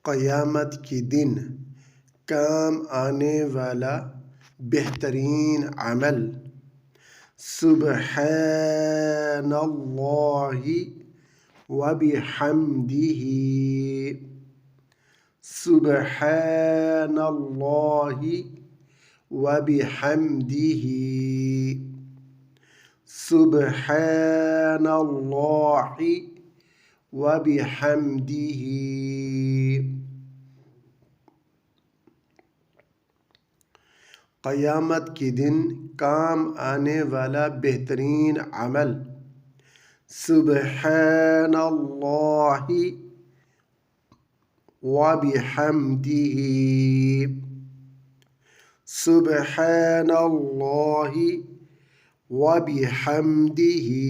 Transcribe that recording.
क़यामत के दिन काम आने वाला बेहतरीन अमल। सुब्हानल्लाहि व बिहम्दिही, सुब्हानल्लाहि व बिहम्दिही, सुब्हानल्लाहि व बिहम्दिही। क़यामत के दिन काम आने वाला बेहतरीन अमल। सुब्हानल्लाहि व बिहम्दिही, सुब्हानल्लाहि व बिहम्दिही।